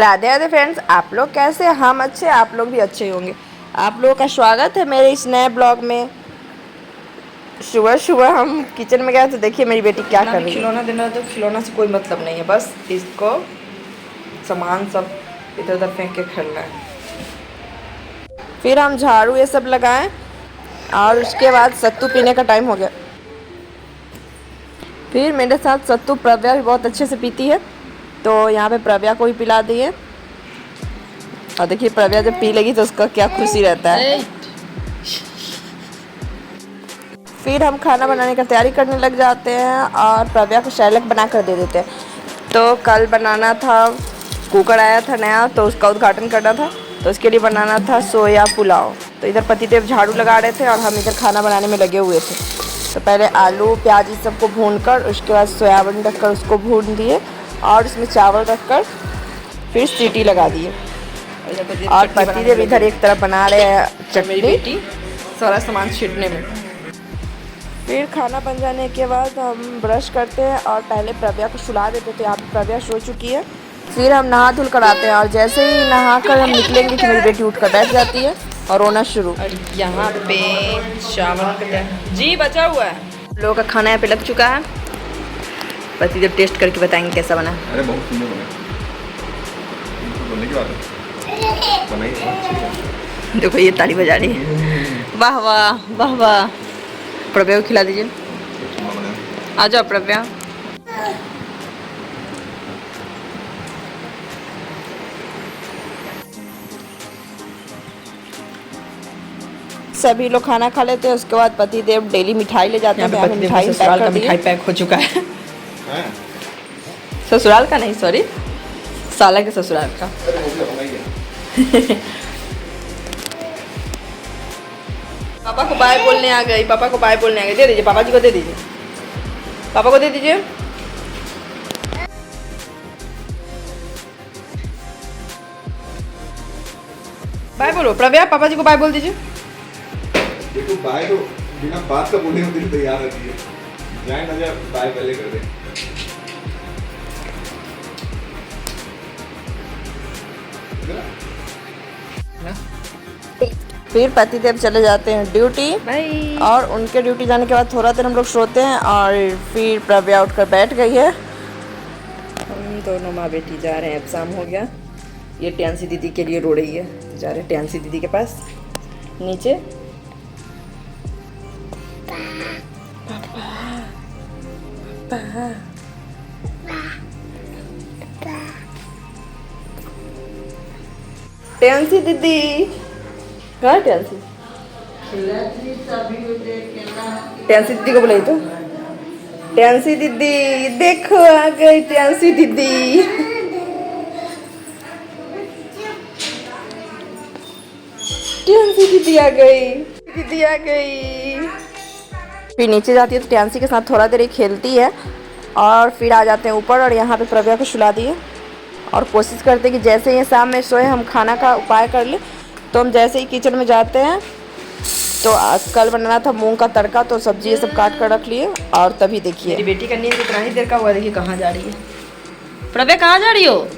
Radhe Radhe friends, आप लोग कैसे? हम अच्छे, आप लोग भी अच्छे ही होंगे। आप लोगों का स्वागत है मेरे इस नए ब्लॉग में। सुबह सुबह हम किचन में गए तो देखिए मेरी बेटी क्या कर रही है। खिलौना देना तो खिलौना से कोई मतलब नहीं है, बस इसको सामान सब इधर उधर फेंक के खेलना है। फिर हम झाड़ू ये सब लगाएं और उसके बाद सत्तू पीने का टाइम हो गया। फिर मेरे साथ सत्तू प्रव्या भी बहुत अच्छे से पीती है, तो यहाँ पे प्रव्या को भी पिला दिए। और देखिए प्रव्या जब पी लेगी तो उसका क्या खुशी रहता है। फिर हम खाना बनाने का तैयारी करने लग जाते हैं और प्रव्या को सैलेड बना कर दे देते हैं। तो कल बनाना था, कुकर आया था नया तो उसका उद्घाटन करना था, तो उसके लिए बनाना था सोया पुलाव। तो इधर पतिदेव झाड़ू लगा रहे थे और हम इधर खाना बनाने में लगे हुए थे। तो पहले आलू प्याज इस सबको भून कर उसके बाद सोयाबीन रख कर उसको भून दिए और उसमें चावल रख कर फिर सीटी लगा दिए। और पतिदेव इधर एक तरफ बना रहे हैं चटनी, बेटी सारा सामान छींटने में। फिर खाना बन जाने के बाद हम ब्रश करते हैं और पहले प्रव्या को सुला देते थे। यहाँ पे प्रव्या सो चुकी है। फिर हम नहा धुल कर आते हैं और जैसे ही नहा कर हम निकलेंगे कि मेरी बेटी उठ कर बैठ जाती है और रोना शुरू। और यहाँ पे चावल जी बचा हुआ है, लोगों का खाना यहाँ पे लग चुका है। पतिदेव टेस्ट करके बताएंगे कैसा बना। अरे बहुत सुंदर बना, बोलने की बात है। देखो ये ताली बजा रही है, वाह वाह वाह वाह। प्रव्या को खिला दीजिए, आ जाओ प्रव्या। सभी लोग खाना खा लेते हैं, उसके बाद पतिदेव डेली मिठाई ले जाते हैं। मिठाई पैक हो चुका है। ससुराल का नहीं, सॉरी साला के ससुराल का। पापा को बाय बोलने आ गई, पापा को बाय बोलने आ गई। दे दीजिए पापा जी को, दे दीजिए पापा को, दे दीजिए। बाय बोलो प्रव्या, पापा जी को बाय बोल दीजिए। देखो बाय तो बिना बात का बोलने को दिल तैयार रहती है, जाए ना जाए बाय पहले कर दे। फिर पतिदेव चले जाते हैं ड्यूटी और उनके ड्यूटी जाने के बाद थोड़ा देर हम लोग सोते हैं और फिर प्रव्या उठकर बैठ गई है। हम दोनों माँ बेटी जा रहे हैं, अब शाम हो गया। ये ट्यांसी दीदी के लिए रो रही है, जा रहे हैं ट्यांसी दीदी के पास नीचे। ट्यांसी दीदी कहाँ? ट्यांसी दीदी को बुलाई तो ट्यांसी दीदी देखो आ गई ट्यांसी दीदी। ट्यांसी दीदी आ गई, दीदी आ गई। फिर नीचे जाती है तो ट्यांसी के साथ थोड़ा देर ही खेलती है और फिर आ जाते हैं ऊपर और यहाँ पे प्रव्या को सुला दिए और कोशिश करते हैं कि जैसे ही शाम में सोए हम खाना का उपाय कर ले। तो हम जैसे ही किचन में जाते हैं तो कल बनाना था मूंग का तड़का, तो सब्जी ये सब काट कर रख लिए और तभी देखिए मेरी बेटी का नींद कितना ही देर का हुआ। देखिए कहाँ जा रही है प्रव्या, कहाँ जा रही हो?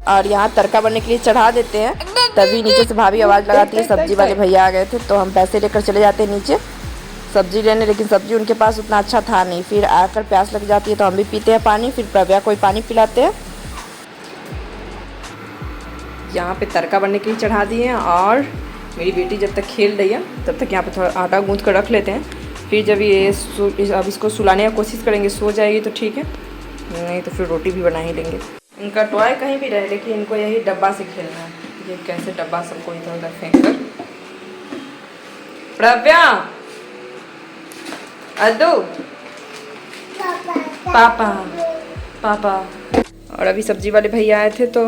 और यहाँ तड़का बनने के लिए चढ़ा देते हैं, तभी नीचे से भाभी आवाज़ लगाती है सब्जी वाले भैया आ गए थे। तो हम पैसे लेकर चले जाते हैं नीचे सब्जी लेने, लेकिन सब्जी उनके पास उतना अच्छा था नहीं। फिर आकर प्यास लग जाती है तो हम भी पीते हैं पानी, फिर प्रव्या को पानी पिलाते हैं। यहाँ पे तड़का बनने के लिए चढ़ा दिए हैं और मेरी बेटी जब तक खेल रही है तब तक यहाँ पे थोड़ा आटा गूँथ कर रख लेते हैं। फिर जब ये अब इसको सुलाने की कोशिश करेंगे, सो जाएगी तो ठीक है, नहीं तो फिर रोटी भी बना ही लेंगे। इनका टॉय कहीं भी रहे लेकिन इनको यही डब्बा से खेलना है। ये कैसे डब्बा सबको इधर उधर फेंक कर। प्रव्या, अद्दू, पापा पापा। और अभी सब्जी वाले भैया आए थे तो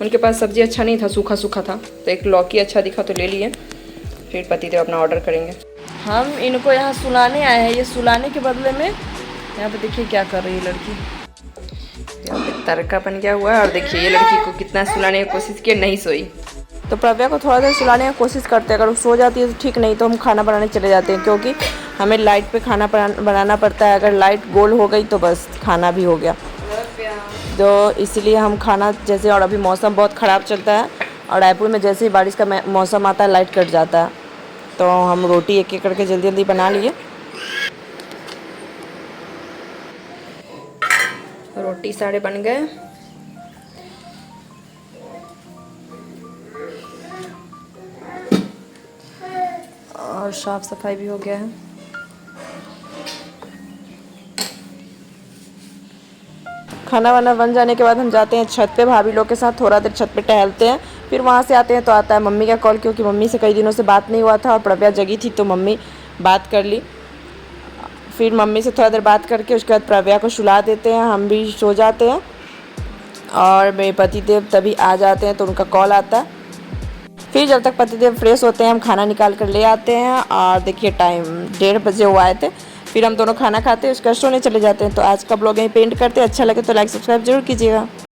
उनके पास सब्जी अच्छा नहीं था, सूखा सूखा था, तो एक लौकी अच्छा दिखा तो ले लिए। फिर पतिदेव अपना ऑर्डर करेंगे। हम इनको यहाँ सुलाने आए हैं, ये सुलाने के बदले में यहाँ पे देखिए क्या कर रही है लड़की। तड़का बन गया हुआ है और देखिए ये लड़की को कितना सुलाने की कोशिश की, नहीं सोई। तो प्रव्या को थोड़ा देर सुलाने की कोशिश करते हैं, अगर वो सो जाती है तो ठीक, नहीं तो हम खाना बनाने चले जाते हैं, क्योंकि हमें लाइट पे खाना बनाना पड़ता है। अगर लाइट गोल हो गई तो बस खाना भी हो गया। तो इसीलिए हम खाना जैसे, और अभी मौसम बहुत ख़राब चलता है और रायपुर में जैसे ही बारिश का मौसम आता है लाइट कट जाता है, तो हम रोटी एक एक करके जल्दी जल्दी बना लिए। रोटी सारे बन गए और साफ सफाई भी हो गया है। खाना वाना बन जाने के बाद हम जाते हैं छत पे, भाभी लोग के साथ थोड़ा देर छत पे टहलते हैं। फिर वहाँ से आते हैं तो आता है मम्मी का कॉल, क्योंकि मम्मी से कई दिनों से बात नहीं हुआ था और प्रव्या जगी थी तो मम्मी बात कर ली। फिर मम्मी से थोड़ा देर बात करके उसके बाद प्रव्या को सुला देते हैं, हम भी सो जाते हैं और मेरे पतिदेव तभी आ जाते हैं तो उनका कॉल आता है। फिर जब तक पतिदेव फ्रेश होते हैं हम खाना निकाल कर ले आते हैं और देखिए टाइम 1:30 बजे वो आए थे। फिर हम दोनों खाना खाते हैं, उसका सोने चले जाते हैं। तो आज का ब्लॉग यहीं पेंट करते हैं। अच्छा लगे तो लाइक सब्सक्राइब जरूर कीजिएगा।